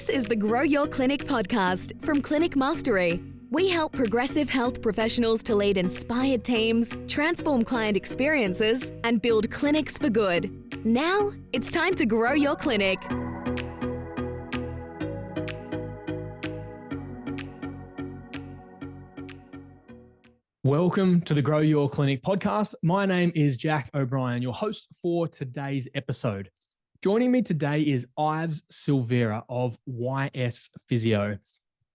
This is the Grow Your Clinic podcast from Clinic Mastery. We help progressive health professionals to lead inspired teams, transform client experiences, and build clinics for good. Now, it's time to grow your clinic. Welcome to the Grow Your Clinic podcast. My name is Jack O'Brien, your host for today's episode. Joining me today is Yves Silveira of YS Physio.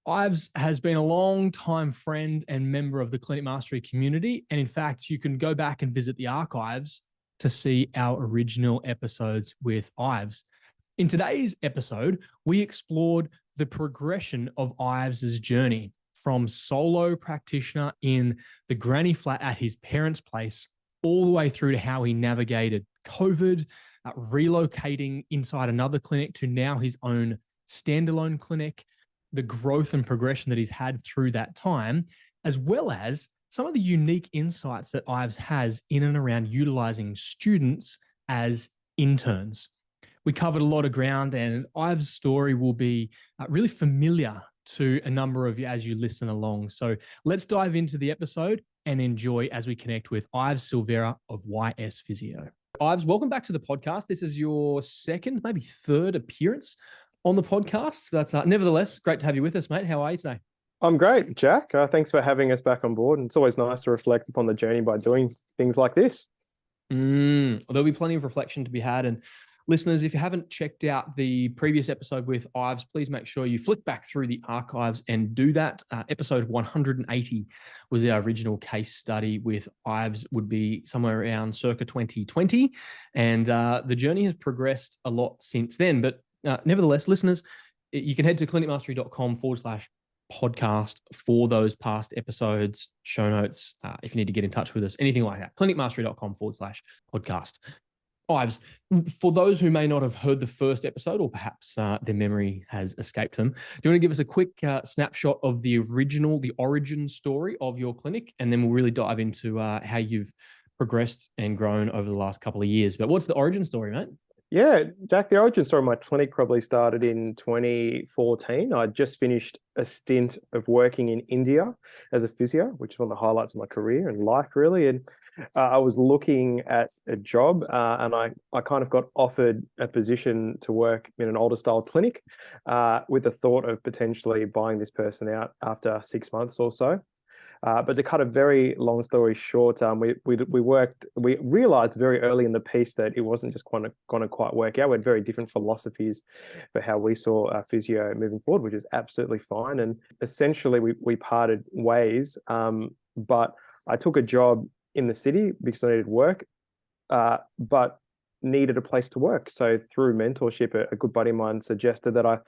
Yves has been a long-time friend and member of the Clinic Mastery community. And in fact, you can go back and visit the archives to see our original episodes with Yves. In today's episode, we explored the progression of Yves's journey from solo practitioner in the granny flat at his parents' place, all the way through to how he navigated COVID, relocating inside another clinic to now his own standalone clinic, the growth and progression that he's had through that time, as well as some of the unique insights that Yves has in and around utilizing students as interns. We covered a lot of ground, and Yves' story will be really familiar to a number of you as you listen along. So let's dive into the episode and enjoy as we connect with Yves Silveira of YS Physio. Yves, welcome back to the podcast. This is your second, maybe third appearance on the podcast. But nevertheless, great to have you with us, mate. How are you today? I'm great, Jack. Thanks for having us back on board. And it's always nice to reflect upon the journey by doing things like this. There'll be plenty of reflection to be had. And listeners, if you haven't checked out the previous episode with Yves, please make sure you flick back through the archives and do that. Episode 180 was our original case study with Yves, would be somewhere around circa 2020. And the journey has progressed a lot since then. But nevertheless, listeners, you can head to clinicmastery.com/podcast for those past episodes, show notes, if you need to get in touch with us, anything like that. clinicmastery.com/podcast. Yves, for those who may not have heard the first episode, or perhaps their memory has escaped them, do you want to give us a quick snapshot of the origin story of your clinic? And then we'll really dive into how you've progressed and grown over the last couple of years. But what's the origin story, mate? Yeah, Jack, the origin story of my clinic probably started in 2014. I just finished a stint of working in India as a physio, which is one of the highlights of my career and life, really. And I was looking at a job and I kind of got offered a position to work in an older style clinic with the thought of potentially buying this person out after 6 months or so. But to cut a very long story short, we realized very early in the piece that it wasn't just going to quite work out. We had very different philosophies for how we saw physio moving forward, which is absolutely fine. And essentially we parted ways, but I took a job in the city because I needed work, but needed a place to work. So through mentorship, a good buddy of mine suggested that I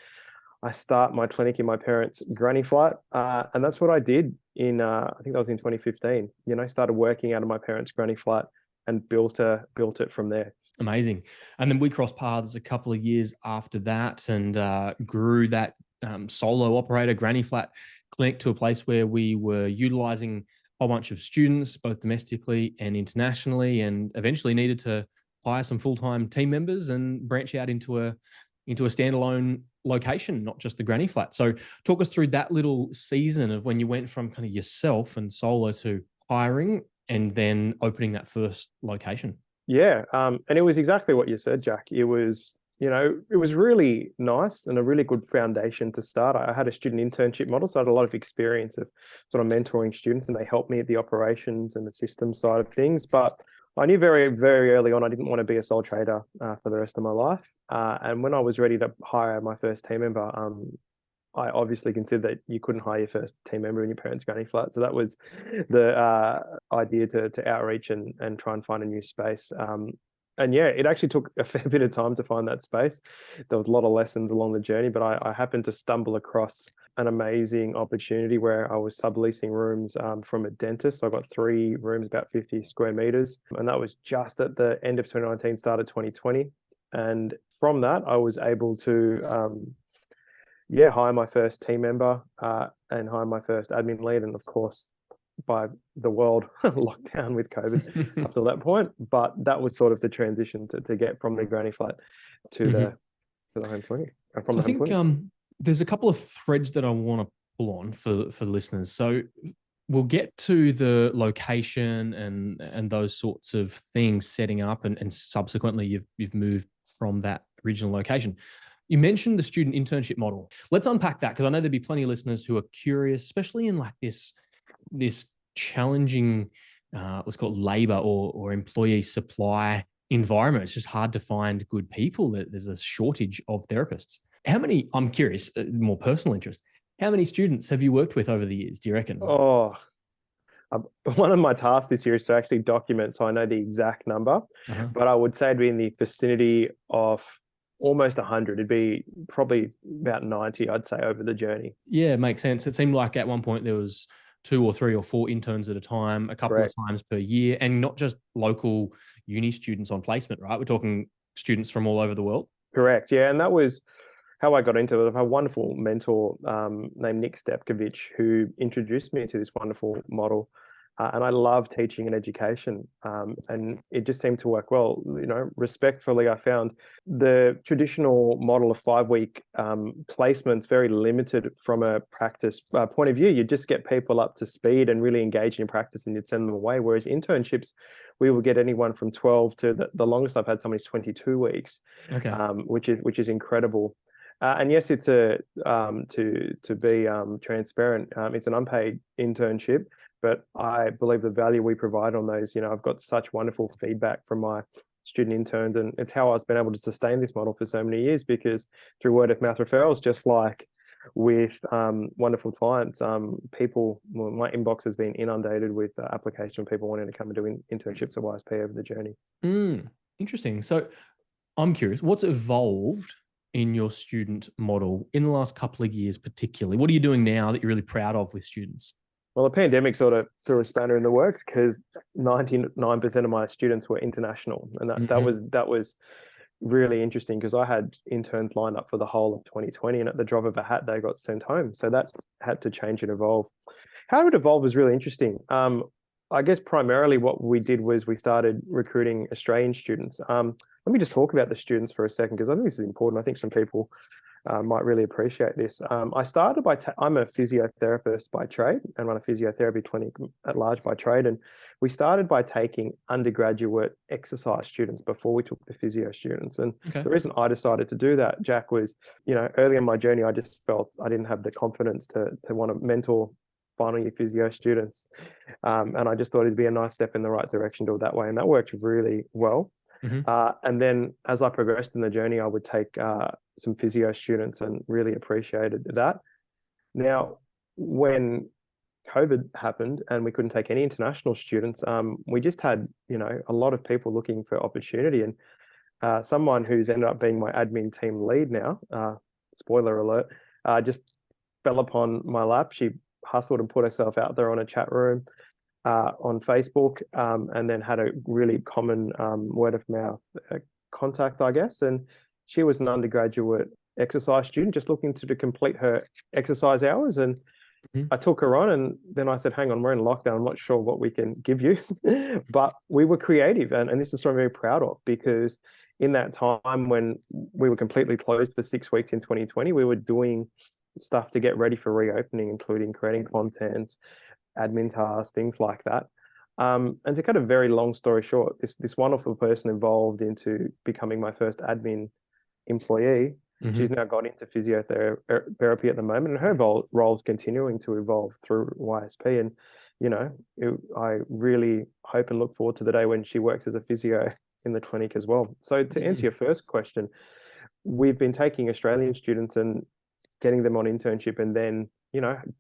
start my clinic in my parents' granny flat. And that's what I did in, I think that was in 2015, started working out of my parents' granny flat and built it from there. Amazing. And then we crossed paths a couple of years after that and grew that solo operator granny flat clinic to a place where we were utilizing a whole bunch of students, both domestically and internationally, and eventually needed to hire some full-time team members and branch out into a standalone location, not just the granny flat. So talk us through that little season of when you went from kind of yourself and solo to hiring and then opening that first location. Yeah. And it was exactly what you said, Jack. It was really nice and a really good foundation to start. I had a student internship model, so I had a lot of experience of sort of mentoring students, and they helped me at the operations and the system side of things. But I knew very, very early on I didn't want to be a sole trader for the rest of my life. And when I was ready to hire my first team member, I obviously considered that you couldn't hire your first team member in your parents' granny flat. So that was the idea to outreach and try and find a new space. And yeah, it actually took a fair bit of time to find that space. There was a lot of lessons along the journey, but I happened to stumble across an amazing opportunity where I was subleasing rooms from a dentist. So I got 3 rooms, about 50 square meters. And that was just at the end of 2019, start of 2020. And from that, I was able to hire my first team member and hire my first admin lead. And of course, by the world locked down with COVID up to that point. But that was sort of the transition to get from the granny flat to the home clinic. So I think There's a couple of threads that I want to pull on for listeners. So we'll get to the location and those sorts of things setting up, and subsequently you've moved from that original location. You mentioned the student internship model. Let's unpack that, because I know there'd be plenty of listeners who are curious, especially in like this challenging, let's call it labor or employee supply environment. It's just hard to find good people. There's a shortage of therapists. I'm curious, more personal interest, how many students have you worked with over the years, do you reckon? Oh, one of my tasks this year is to actually document, so I know the exact number, but I would say it'd be in the vicinity of almost 100. It'd be probably about 90, I'd say, over the journey. Yeah, makes sense. It seemed like at one point there was 2 or 3 or 4 interns at a time, a couple Correct. of times per year, and not just local uni students on placement, right? We're talking students from all over the world. Correct. Yeah, and that was how I got into it. I have a wonderful mentor named Nick Stepkovich, who introduced me to this wonderful model. And I love teaching and education. And it just seemed to work well. Respectfully, I found the traditional model of 5-week placements very limited from a practice point of view. You just get people up to speed and really engage in practice, and you'd send them away. Whereas internships, we will get anyone from 12 to the longest I've had someone is 22 weeks, Okay. Which is incredible. And yes, it's to be transparent. It's an unpaid internship, but I believe the value we provide on those. I've got such wonderful feedback from my student interns, and it's how I've been able to sustain this model for so many years, because through word of mouth referrals, just like with wonderful clients, my inbox has been inundated with applications of people wanting to come and do internships at YSP over the journey. Interesting. So I'm curious, what's evolved in your student model in the last couple of years, particularly? What are you doing now that you're really proud of with students? Well, the pandemic sort of threw a spanner in the works, because 99% of my students were international, and that was really interesting, because I had interns lined up for the whole of 2020, and at the drop of a hat, they got sent home. So that had to change and evolve. How it evolved was really interesting. I guess primarily what we did was we started recruiting Australian students. Let me just talk about the students for a second, because I think this is important. I think some people might really appreciate this. I started by, I'm a physiotherapist by trade and run a physiotherapy clinic at large by trade. And we started by taking undergraduate exercise students before we took the physio students. And the reason I decided to do that, Jack, was, early in my journey, I just felt I didn't have the confidence to want to mentor final year physio students. And I just thought it'd be a nice step in the right direction to do it that way. And that worked really well. And then as I progressed in the journey, I would take some physio students, and really appreciated that. Now, when COVID happened and we couldn't take any international students, we just had, a lot of people looking for opportunity. And someone who's ended up being my admin team lead now, spoiler alert, just fell upon my lap. She hustled and put herself out there on a chat room on Facebook, and then had a really common word of mouth contact, I guess. And she was an undergraduate exercise student just looking to complete her exercise hours. And I took her on, and then I said, hang on, we're in lockdown. I'm not sure what we can give you. But we were creative. And this is something I'm very proud of, because in that time when we were completely closed for 6 weeks in 2020, we were doing stuff to get ready for reopening, including creating content, admin tasks, things like that. And to cut a very long story short, this wonderful person evolved into becoming my first admin employee. She's now got into physiotherapy at the moment, and her role's continuing to evolve through YSP. And, I really hope and look forward to the day when she works as a physio in the clinic as well. So to answer your first question, we've been taking Australian students and getting them on internship, and then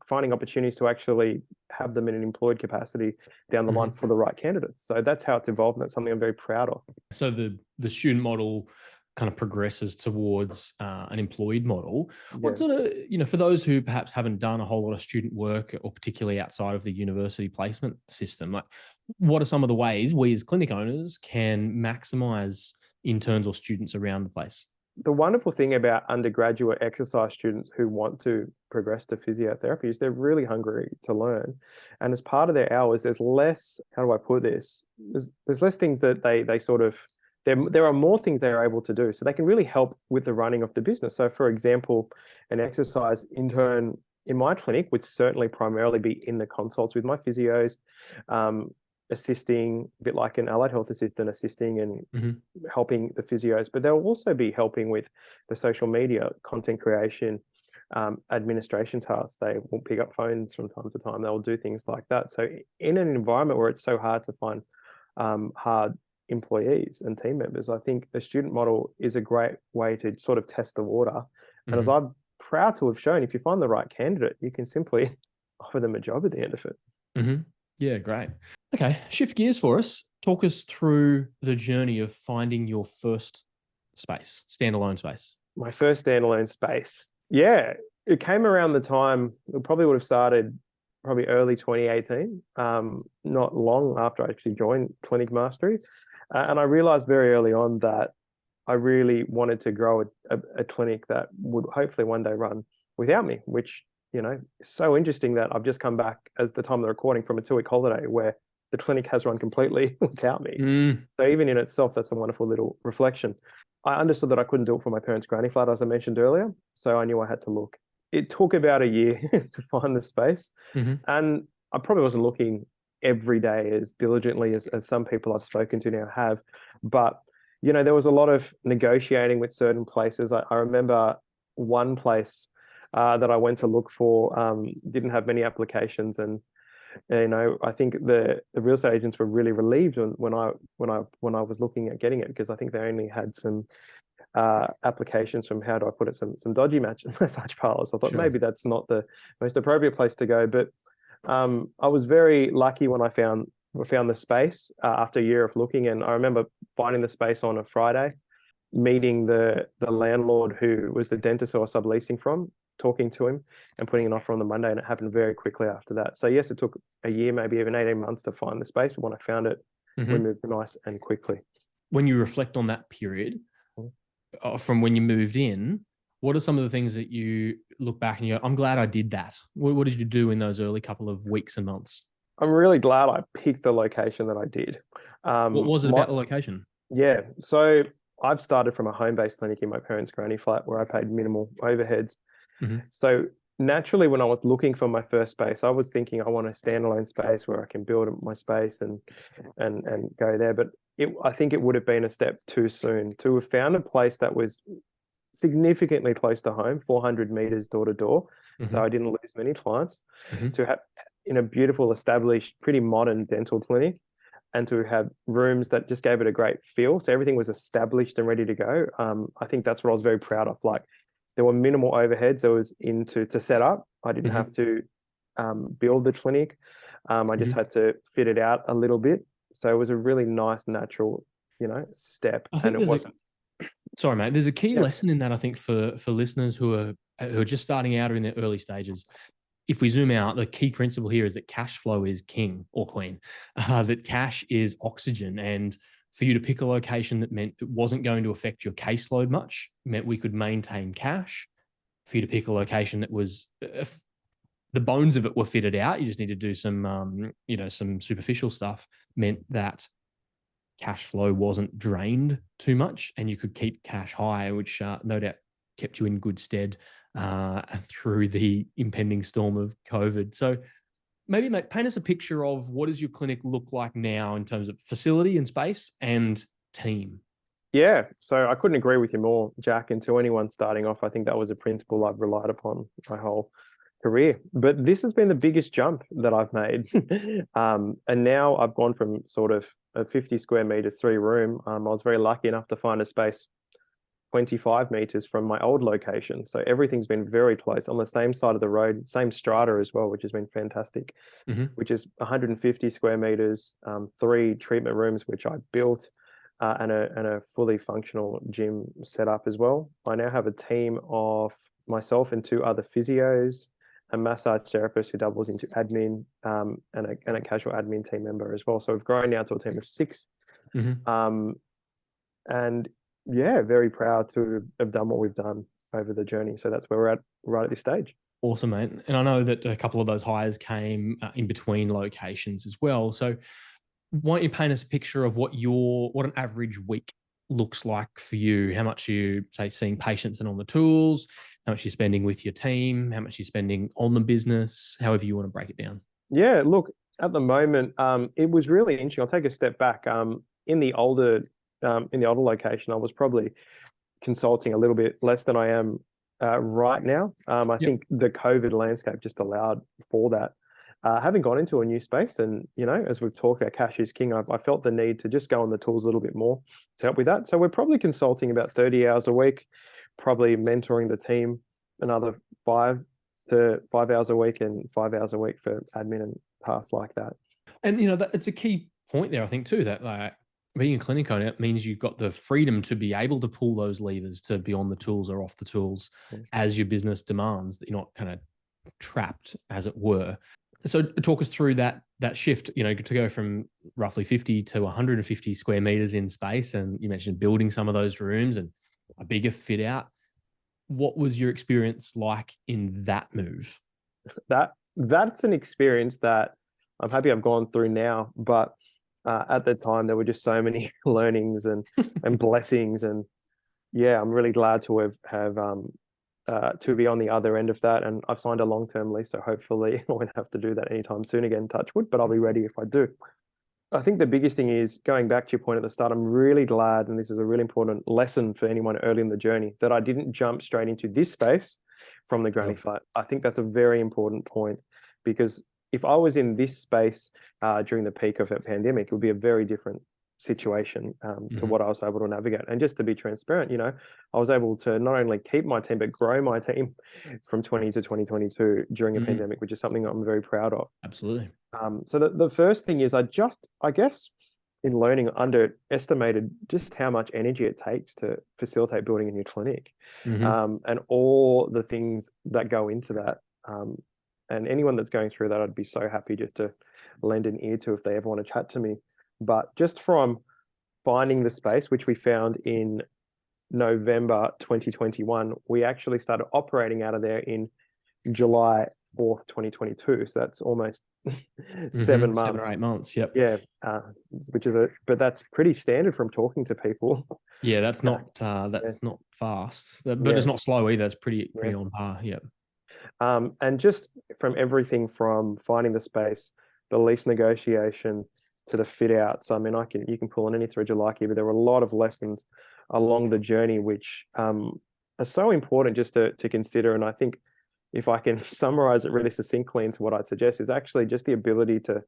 finding opportunities to actually have them in an employed capacity down the line for the right candidates. So that's how it's evolved, and that's something I'm very proud of. So the student model kind of progresses towards an employed model. What sort of, for those who perhaps haven't done a whole lot of student work, or particularly outside of the university placement system, like what are some of the ways we as clinic owners can maximize interns or students around the place? The wonderful thing about undergraduate exercise students who want to progress to physiotherapy is they're really hungry to learn. And as part of their hours, there's less, how do I put this? There's less things that they sort of there are more things they are able to do. So they can really help with the running of the business. So for example, an exercise intern in my clinic would certainly primarily be in the consults with my physios, assisting, a bit like an allied health assistant, assisting and helping the physios, but they'll also be helping with the social media, content creation, administration tasks. They will pick up phones from time to time. They'll do things like that. So in an environment where it's so hard to find hard employees and team members, I think the student model is a great way to sort of test the water. And as I'm proud to have shown, if you find the right candidate, you can simply offer them a job at the end of it. Yeah, great. Okay, shift gears for us. Talk us through the journey of finding your first space, standalone space. My first standalone space. Yeah, it came around the time, it probably would have started probably early 2018, not long after I actually joined Clinic Mastery. And I realized very early on that I really wanted to grow a clinic that would hopefully one day run without me, which, you know, is so interesting that I've just come back as the time of the recording from a 2-week holiday where the clinic has run completely without me. So even in itself, that's a wonderful little reflection. I understood that I couldn't do it for my parents' granny flat, as I mentioned earlier. So I knew I had to look. It took about a year to find the space. And I probably wasn't looking every day as diligently as some people I've spoken to now have. But, you know, there was a lot of negotiating with certain places. I remember one place that I went to look for didn't have many applications. And, you know, I think the real estate agents were really relieved when I was looking at getting it, because I think they only had some applications from, how do I put it, some dodgy massage parlors. I thought maybe that's not the most appropriate place to go. But I was very lucky when I found the space after a year of looking. And I remember finding the space on a Friday, meeting the landlord who was the dentist I was subleasing from, talking to him and putting an offer on the Monday, and it happened very quickly after that. So yes, it took a year, maybe even 18 months to find the space, but when I found it, we moved nice and quickly. When you reflect on that period from when you moved in, what are some of the things that you look back and you go, I'm glad I did that? What did you do in those early couple of weeks and months? I'm really glad I picked the location that I did. What was it about the location? Yeah, so I've started from a home-based clinic in my parents' granny flat where I paid minimal overheads. So naturally, when I was looking for my first space, I was thinking I want a standalone space where I can build my space and go there. But I think it would have been a step too soon to have found a place that was significantly close to home, 400 meters door to door. So I didn't lose many clients. To have in a beautiful, established, pretty modern dental clinic, and to have rooms that just gave it a great feel. So everything was established and ready to go. I think that's what I was very proud of. Like, there were minimal overheads that was to set up. I didn't have to build the clinic. I just had to fit it out a little bit. So it was a really nice, natural, you know, step. And it wasn't. Sorry, mate. There's a key lesson in that, I think, for listeners who are just starting out or in their early stages. If we zoom out, the key principle here is that cash flow is king or queen, that cash is oxygen. And for you to pick a location that meant it wasn't going to affect your caseload much, meant we could maintain cash. For you to pick a location that was, the bones of it were fitted out, you just need to do some, some superficial stuff, meant that cash flow wasn't drained too much and you could keep cash high, which no doubt kept you in good stead through the impending storm of COVID. So maybe, mate, paint us a picture of what does your clinic look like now in terms of facility and space and team? Yeah, so I couldn't agree with you more, Jack. And to anyone starting off, I think that was a principle I've relied upon my whole career. But this has been the biggest jump that I've made. And now I've gone from sort of a 50 square meter 3-room. I was very lucky enough to find a space 25 meters from my old location. So everything's been very close on the same side of the road, same strata as well, which has been fantastic, which is 150 square meters, 3 treatment rooms, which I built, and a fully functional gym set up as well. I now have a team of myself and 2 other physios, a massage therapist who doubles into admin, and a casual admin team member as well. So we've grown now to a team of 6. And yeah, very proud to have done what we've done over the journey. So that's where we're at right at this stage. Awesome, mate. And I know that a couple of those hires came in between locations as well. So why don't you paint us a picture of what an average week looks like for you? How much you say seeing patients and on the tools, how much you're spending with your team, how much you're spending on the business, however you want to break it down. Yeah, look, at the moment, it was really interesting. I'll take a step back. In the older location, I was probably consulting a little bit less than I am right now. I think the COVID landscape just allowed for that. Having gone into a new space, and as we've talked about, cash is king, I felt the need to just go on the tools a little bit more to help with that. So we're probably consulting about 30 hours a week, probably mentoring the team another 5 hours a week, and 5 hours a week for admin and tasks like that. And it's a key point there, I think, too, that like being a clinic owner means you've got the freedom to be able to pull those levers, to be on the tools or off the tools as your business demands, that you're not kind of trapped, as it were. So talk us through that shift, to go from roughly 50 to 150 square meters in space. And you mentioned building some of those rooms and a bigger fit out. What was your experience like in that move? That's an experience that I'm happy I've gone through now, but at the time there were just so many learnings and blessings, and I'm really glad to have to be on the other end of that. And I've signed a long-term lease, so hopefully I won't have to do that anytime soon again, touch wood, but I'll be ready if I do. I think the biggest thing is, going back to your point at the start, I'm really glad, and this is a really important lesson for anyone early in the journey, that I didn't jump straight into this space from the granny flat. I think that's a very important point, because if I was in this space during the peak of a pandemic, it would be a very different situation to what I was able to navigate. And just to be transparent, I was able to not only keep my team, but grow my team from 20 to 2022 during a pandemic, which is something I'm very proud of. Absolutely. So the first thing is, I guess in learning, underestimated just how much energy it takes to facilitate building a new clinic, and all the things that go into that. And anyone that's going through that, I'd be so happy just to lend an ear to if they ever want to chat to me. But just from finding the space, which we found in November 2021, we actually started operating out of there in July 4th, 2022. So that's almost 7 months. 7 or 8 months. Yep. Yeah. But that's pretty standard from talking to people. Yeah, that's not fast, but it's not slow either. It's pretty on par. Yep. And just from everything from finding the space, the lease negotiation, to the fit outs. I mean, you can pull on any thread you like here, but there were a lot of lessons along the journey, which are so important just to consider. And I think if I can summarize it really succinctly into what I'd suggest, is actually just the ability to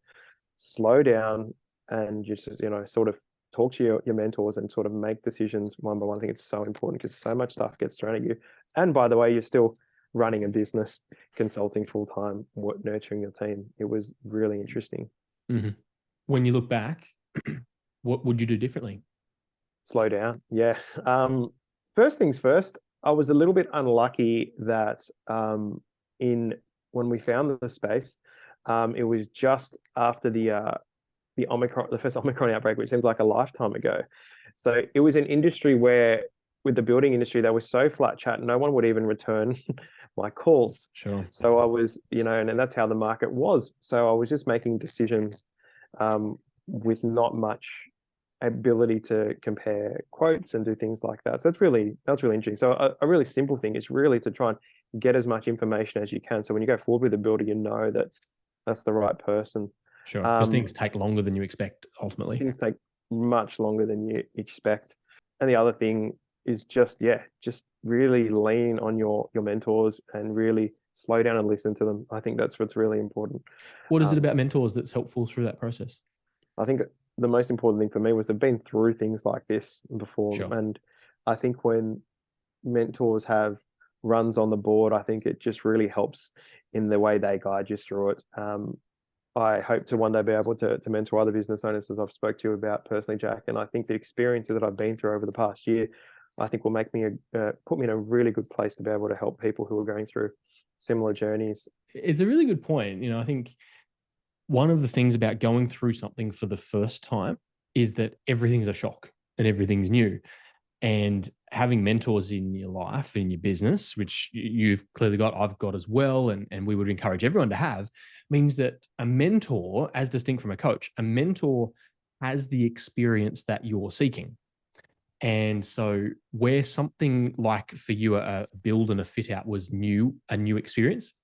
slow down and just, sort of talk to your mentors and sort of make decisions one by one. I think it's so important, because so much stuff gets thrown at you. And by the way, you're still running a business, consulting full-time, nurturing your team. It was really interesting. When you look back, what would you do differently? Slow down. Yeah. First things first, I was a little bit unlucky that when we found the space, it was just after the first Omicron outbreak, which seems like a lifetime ago. So it was an industry where, with the building industry, they were so flat chat, no one would even return my calls. Sure. So I was, and that's how the market was. So I was just making decisions with not much ability to compare quotes and do things like that. So that's really interesting. So a really simple thing is really to try and get as much information as you can. So when you go forward with a builder, that that's the right person. Sure. Because things take longer than you expect, ultimately. Things take much longer than you expect. And the other thing is just really lean on your mentors and really slow down and listen to them. I think that's what's really important. What is it about mentors that's helpful through that process? I think the most important thing for me was they've been through things like this before. Sure. And I think when mentors have runs on the board, I think it just really helps in the way they guide you through it. I hope to one day be able to mentor other business owners, as I've spoke to you about personally, Jack. And I think the experiences that I've been through over the past year, I think will make me put me in a really good place to be able to help people who are going through similar journeys. It's a really good point. I think one of the things about going through something for the first time is that everything's a shock and everything's new. And having mentors in your life, in your business, which you've clearly got, I've got as well, and we would encourage everyone to have, means that a mentor, as distinct from a coach, a mentor has the experience that you're seeking. And so where something like for you, a build and a fit out was a new experience,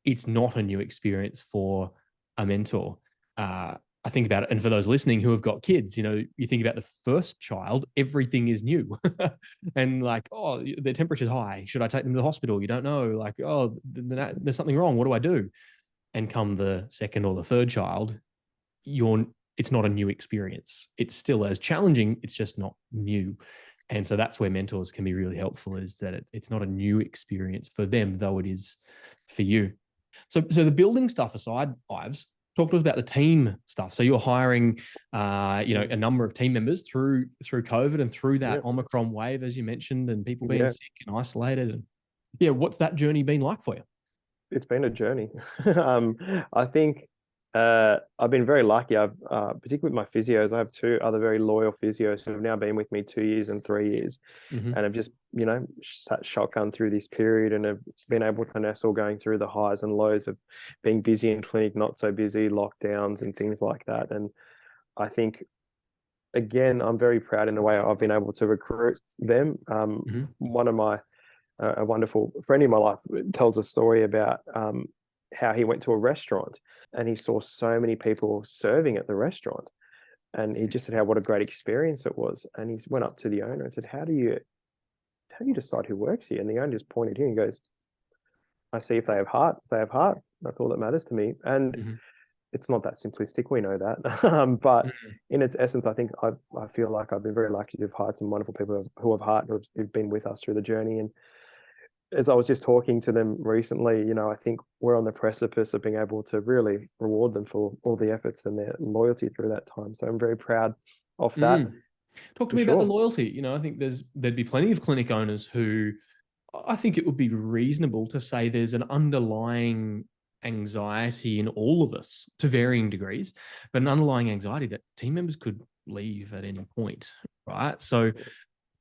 it's not a new experience for a mentor. I think about it, and for those listening who have got kids, you think about the first child, everything is new. And like, oh, their temperature's high. Should I take them to the hospital? You don't know. Like, oh, there's something wrong. What do I do? And come the second or the third child, it's not a new experience. It's still as challenging. It's just not new. And so that's where mentors can be really helpful, is that it's not a new experience for them, though it is for you. So the building stuff aside, Ives, talk to us about the team stuff. So you're hiring, a number of team members through COVID and through that Omicron wave, as you mentioned, and people being sick and isolated. And what's that journey been like for you? It's been a journey. I think I've been very lucky. I've particularly with my physios, I have two other very loyal physios who have now been with me 2 years and 3 years, and have just sat shotgun through this period and have been able to nestle going through the highs and lows of being busy in clinic, not so busy, lockdowns and things like that. And I think, again, I'm very proud in the way I've been able to recruit them. One of my a wonderful friend in my life tells a story about how he went to a restaurant and he saw so many people serving at the restaurant, and he just said what a great experience it was. And he went up to the owner and said, how do you decide who works here? And the owner just pointed here and goes, I see if they have heart. If they have heart, that's all that matters to me. And it's not that simplistic, we know that. But in its essence, I think I feel like I've been very lucky to have hired some wonderful people who have heart, who've been with us through the journey. And as I was just talking to them recently, I think we're on the precipice of being able to really reward them for all the efforts and their loyalty through that time. So I'm very proud of that. Talk to me about the loyalty. I think there'd be plenty of clinic owners who, I think it would be reasonable to say there's an underlying anxiety in all of us to varying degrees, but an underlying anxiety that team members could leave at any point, right? So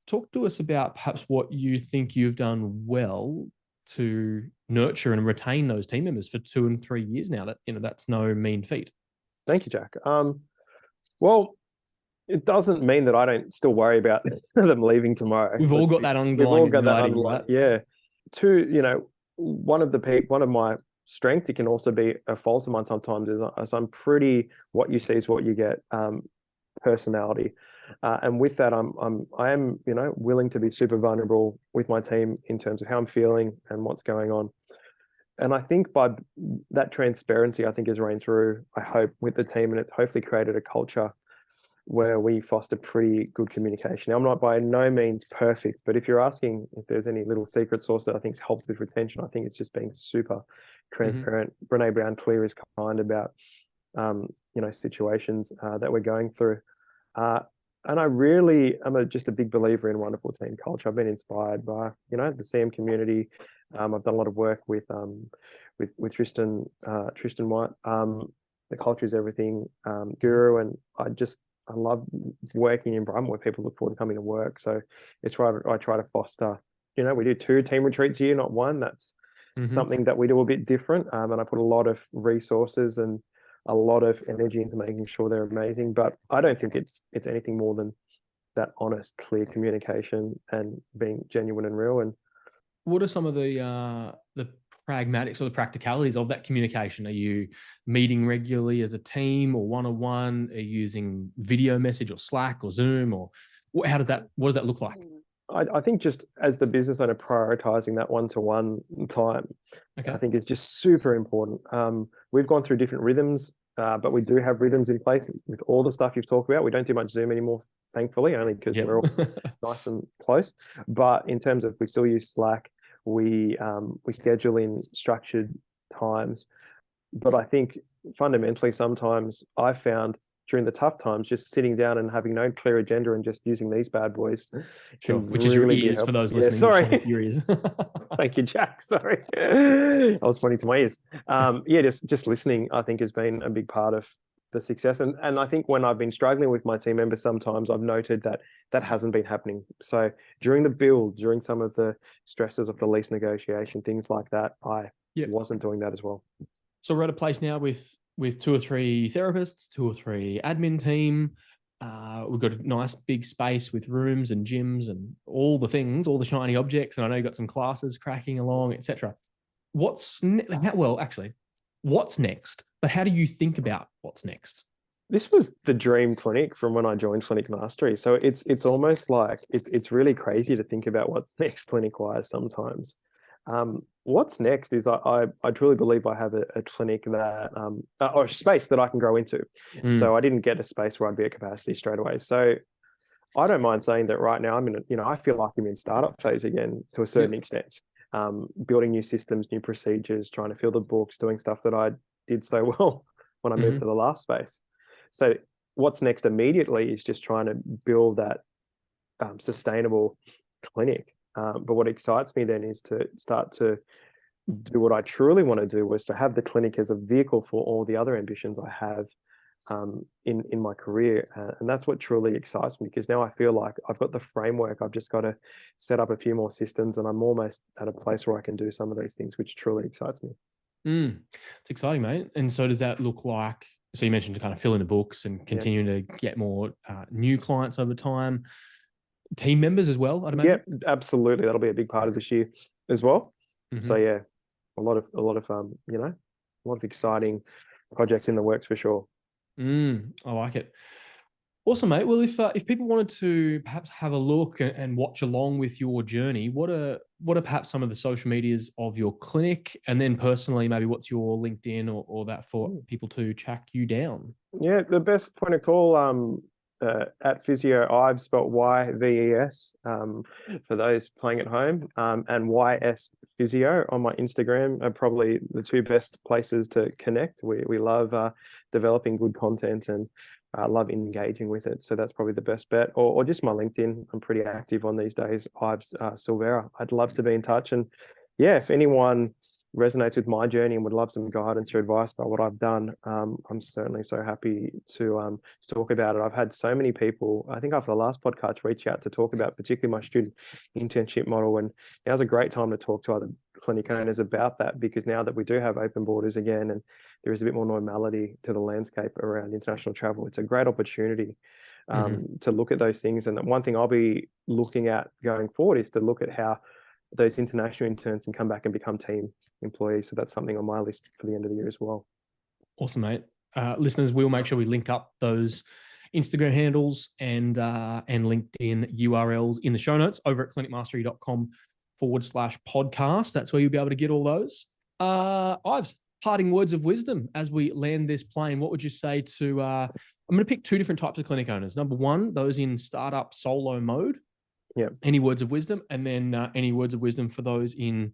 talk to us about perhaps what you think you've done well to nurture and retain those team members for 2 and 3 years now. That's no mean feat. Thank you, Jack. Well, it doesn't mean that I don't still worry about them leaving tomorrow. We've all got that underlying anxiety, right? Yeah. One of my strengths, it can also be a fault of mine sometimes, is I'm pretty what you see is what you get personality. And with that, I am willing to be super vulnerable with my team in terms of how I'm feeling and what's going on. And I think by that transparency, I think has reigned through, I hope, with the team, and it's hopefully created a culture where we foster pretty good communication. Now, I'm not by no means perfect, but if you're asking if there's any little secret sauce that I think's helped with retention, I think it's just being super transparent. Brene Brown clear is kind about situations that we're going through. And I really am just a big believer in wonderful team culture. I've been inspired by, the CM community. I've done a lot of work with Tristan White. The culture is everything, guru, and I love working in environment where people look forward to coming to work. So it's why I try to foster. We do 2 team retreats a year, not 1. That's something that we do a bit different, and I put a lot of resources and a lot of energy into making sure they're amazing. But I don't think it's anything more than that honest, clear communication and being genuine and real. And what are some of the pragmatics or the practicalities of that communication? Are you meeting regularly as a team or one-on-one? Are you using video message or Slack or Zoom, or what does that look like? I think just as the business owner, prioritizing that one-to-one time, I think is just super important. We've gone through different rhythms, but we do have rhythms in place with all the stuff you've talked about. We don't do much Zoom anymore, thankfully, only because we're all nice and close. But in terms of, we still use Slack, we schedule in structured times. But I think fundamentally, sometimes I found during the tough times, just sitting down and having no clear agenda and just using these bad boys. Sure. Which is your ears for those listening. Sorry. Your ears. Thank you, Jack. Sorry. I was pointing to my ears. Just listening, I think, has been a big part of the success. And I think when I've been struggling with my team members, sometimes I've noted that hasn't been happening. So during the build, during some of the stresses of the lease negotiation, things like that, I wasn't doing that as well. So we're at a place now with 2 or 3 therapists, 2 or 3 admin team. We've got a nice big space with rooms and gyms and all the things, all the shiny objects. And I know you've got some classes cracking along, etc. What's next? But how do you think about what's next? This was the dream clinic from when I joined Clinic Mastery. So it's almost like it's really crazy to think about what's next clinic-wise sometimes. What's next is I truly believe I have a clinic that or a space that I can grow into. So I didn't get a space where I'd be at capacity straight away. So I don't mind saying that right now I feel like I'm in startup phase again to a certain extent. Building new systems, new procedures, trying to fill the books, doing stuff that I did so well when I moved to the last space. So what's next immediately is just trying to build that sustainable clinic. But what excites me then is to start to do what I truly want to do, was to have the clinic as a vehicle for all the other ambitions I have in my career. And that's what truly excites me, because now I feel like I've got the framework. I've just got to set up a few more systems, and I'm almost at a place where I can do some of these things, which truly excites me. It's exciting, mate. And so does that look like, so you mentioned to kind of fill in the books and continue to get more new clients over time, team members as well, I'd imagine? Yeah, absolutely. That'll be a big part of this year as well. So yeah, a lot of exciting projects in the works for sure. I like it. Awesome, mate. Well, if people wanted to perhaps have a look and watch along with your journey, what are perhaps some of the social medias of your clinic? And then personally, maybe what's your LinkedIn or that for people to track you down? Yeah, the best point of call at Physio, I've spelled YVES for those playing at home, and YS Physio on my Instagram are probably the two best places to connect. We love developing good content and love engaging with it. So that's probably the best bet. Or just my LinkedIn. I'm pretty active on these days. Yves Silveira. I'd love to be in touch. And yeah, if anyone resonates with my journey and would love some guidance or advice about what I've done, I'm certainly so happy to talk about it. I've had so many people, I think after the last podcast, reach out to talk about particularly my student internship model. And now's a great time to talk to other clinic owners about that, because now that we do have open borders again and there is a bit more normality to the landscape around international travel, it's a great opportunity to look at those things. And one thing I'll be looking at going forward is to look at how those international interns can come back and become team employees. So that's something on my list for the end of the year as well. Awesome, mate. Listeners, we'll make sure we link up those Instagram handles and LinkedIn URLs in the show notes over at clinicmastery.com/podcast. That's where you'll be able to get all those. Ives, parting words of wisdom as we land this plane. What would you say to, I'm going to pick two different types of clinic owners. Number one, those in startup solo mode. Yeah. Any words of wisdom? And then any words of wisdom for those in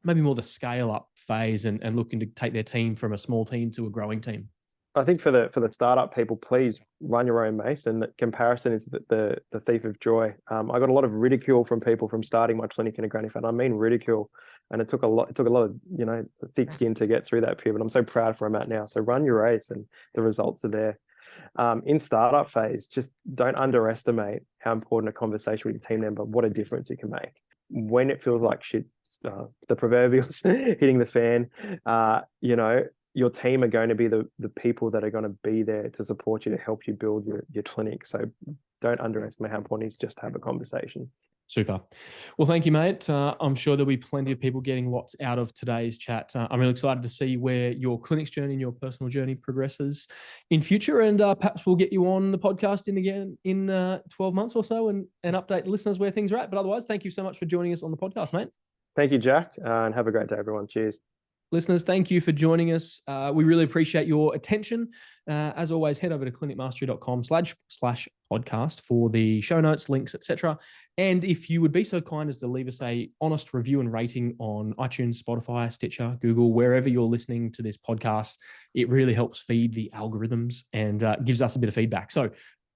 maybe more the scale up phase and looking to take their team from a small team to a growing team? I think for the startup people, please run your own race, and that comparison is the thief of joy. I got a lot of ridicule from people from starting my clinic in a granny fat. I mean ridicule, and it took a lot of thick skin to get through that period. I'm so proud of where I'm at now. So run your race, and the results are there. In startup phase, just don't underestimate how important a conversation with your team member, what a difference it can make. When it feels like shit, the proverbials hitting the fan, your team are going to be the people that are going to be there to support you, to help you build your clinic. So don't underestimate how important it is just to have a conversation. Super. Well, thank you, mate. I'm sure there'll be plenty of people getting lots out of today's chat. I'm really excited to see where your clinic's journey and your personal journey progresses in future. And perhaps we'll get you on the podcast again in 12 months or so and update listeners where things are at. But otherwise, thank you so much for joining us on the podcast, mate. Thank you, Jack, and have a great day, everyone. Cheers. Listeners, thank you for joining us. We really appreciate your attention. As always, head over to clinicmastery.com/podcast for the show notes, links, etc. And if you would be so kind as to leave us a honest review and rating on iTunes, Spotify, Stitcher, Google, wherever you're listening to this podcast, it really helps feed the algorithms and gives us a bit of feedback. So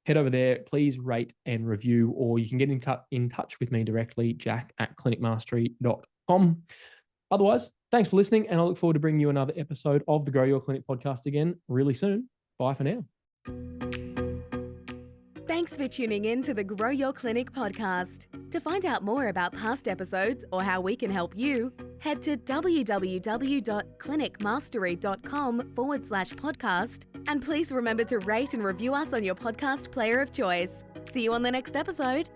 head over there, please rate and review, or you can get in touch with me directly, jack@clinicmastery.com. Otherwise, thanks for listening, and I look forward to bringing you another episode of the Grow Your Clinic podcast again really soon. Bye for now. Thanks for tuning in to the Grow Your Clinic podcast. To find out more about past episodes or how we can help you, head to www.clinicmastery.com/podcast, and please remember to rate and review us on your podcast player of choice. See you on the next episode.